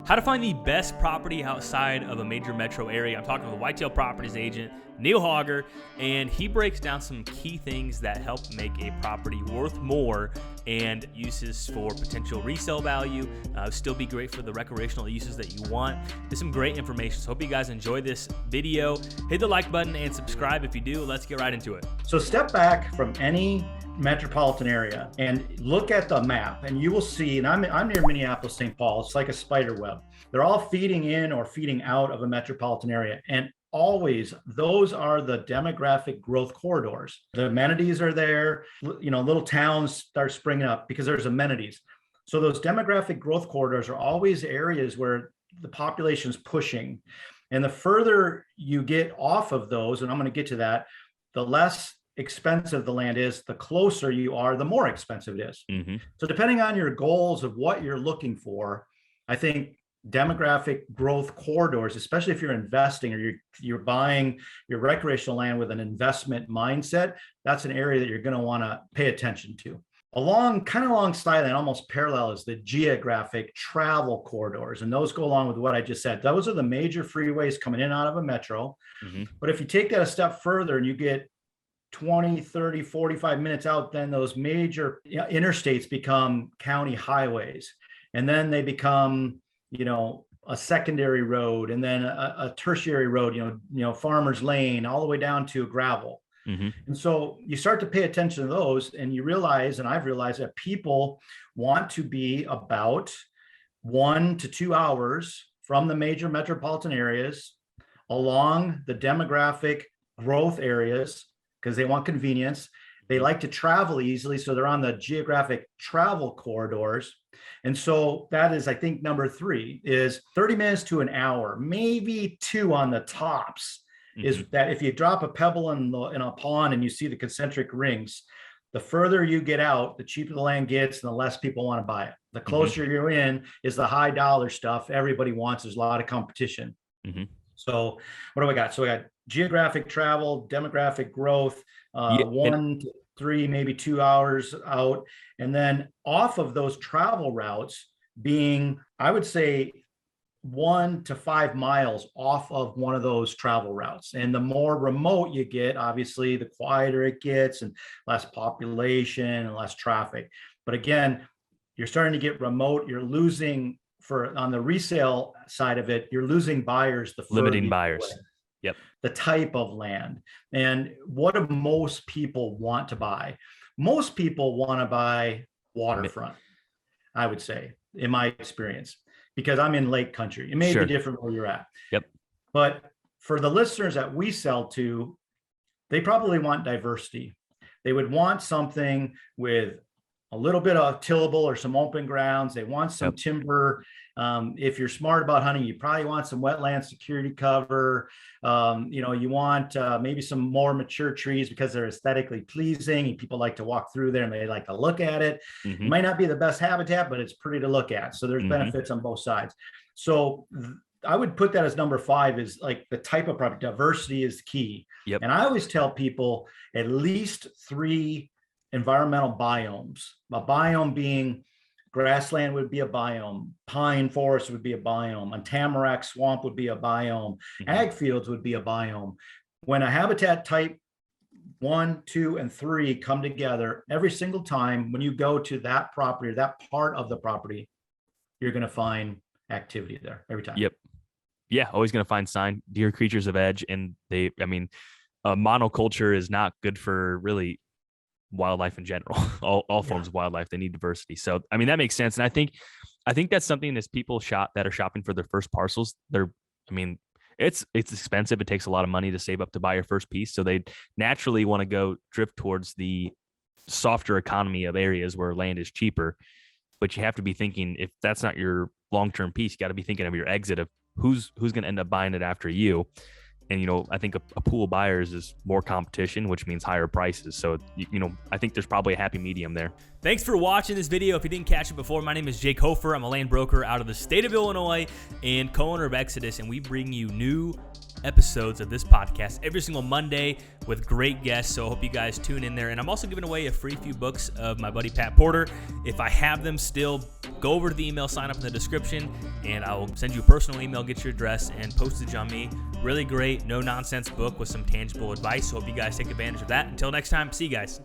How to find the best property outside of a major metro area. I'm talking with Whitetail Properties agent Neil Hauger, and he breaks down some key things that help make a property worth more and uses for potential resale value, still be great for the recreational uses that you want. There's some great information, so hope you guys enjoy this video. Hit the like button and subscribe if you do. Let's get right into it. So step back from any metropolitan area and look at the map, and you will see, and I'm near Minneapolis, St. Paul. It's like a spider web. They're all feeding in or feeding out of a metropolitan area. And always, those are the demographic growth corridors. The amenities are there. Little towns start springing up because there's amenities. So those demographic growth corridors are always areas where the population's pushing. And the further you get off of those, and I'm going to get to that, the less expensive the land is. The closer you are, the more expensive it is. Mm-hmm. So depending on your goals of what you're looking for, I think demographic growth corridors, especially if you're investing or you're buying your recreational land with an investment mindset, that's an area that you're going to want to pay attention to. Alongside and almost parallel is the geographic travel corridors. And those go along with what I just said. Those are the major freeways coming in and out of a metro. Mm-hmm. But if you take that a step further and you get 20, 30, 45 minutes out, then those major interstates become county highways. And then they become a secondary road, and then a tertiary road, farmer's lane, all the way down to gravel. Mm-hmm. And so you start to pay attention to those, and you realize, and I've realized, that people want to be about 1 to 2 hours from the major metropolitan areas along the demographic growth areas because they want convenience. They like to travel easily, so they're on the geographic travel corridors. And so that is, I think, number 3 is 30 minutes to an hour, maybe 2 on the tops. Mm-hmm. Is that if you drop a pebble in a pond and you see the concentric rings, the further you get out, the cheaper the land gets and the less people want to buy it. The closer mm-hmm. you're in is the high dollar stuff everybody wants. There's a lot of competition. Mm-hmm. So what do we got? So we got geographic travel, demographic growth, 1 to 3, maybe 2 hours out. And then off of those travel routes being, I would say, 1 to 5 miles off of one of those travel routes. And the more remote you get, obviously, the quieter it gets and less population and less traffic. But again, you're starting to get remote. You're losing, on the resale side of it, you're losing buyers. Limiting buyers. Yep. The type of land. And what do most people want to buy? Most people want to buy waterfront, I would say, in my experience, because I'm in lake country. It may be different where you're at. Yep. But for the listeners that we sell to, they probably want diversity. They would want something with a little bit of tillable or some open grounds. They want some timber. If you're smart about hunting, you probably want some wetland security cover. You want maybe some more mature trees because they're aesthetically pleasing and people like to walk through there and they like to look at it. Mm-hmm. It might not be the best habitat, but it's pretty to look at. So there's mm-hmm. benefits on both sides. So I would put that as number 5 is like the type of property. Diversity is key. Yep. And I always tell people at least 3 environmental biomes. A biome being grassland would be a biome, pine forest would be a biome, a tamarack swamp would be a biome, mm-hmm. ag fields would be a biome. When a habitat type 1, 2, and 3 come together, every single time when you go to that property or that part of the property, you're going to find activity there every time. Yep. Yeah, always going to find sign. Deer creatures of edge, and monoculture is not good for really wildlife in general. all forms of wildlife, they need diversity. So that makes sense. And I think that's something as people that are shopping for their first parcels, it's expensive. It takes a lot of money to save up to buy your first piece. So they naturally want to drift towards the softer economy of areas where land is cheaper. But you have to be thinking, if that's not your long-term piece, you got to be thinking of your exit of who's going to end up buying it after you. And, I think a pool of buyers is more competition, which means higher prices. So, I think there's probably a happy medium there. Thanks for watching this video. If you didn't catch it before, my name is Jake Hofer. I'm a land broker out of the state of Illinois and co-owner of Exodus, and we bring you new episodes of this podcast every single Monday with great guests. So I hope you guys tune in there. And I'm also giving away a free few books of my buddy Pat Porter. If I have them still, go over to the email, sign up in the description, and I will send you a personal email, get your address, and postage on me. Really great, no nonsense book with some tangible advice. So hope you guys take advantage of that. Until next time, see you guys.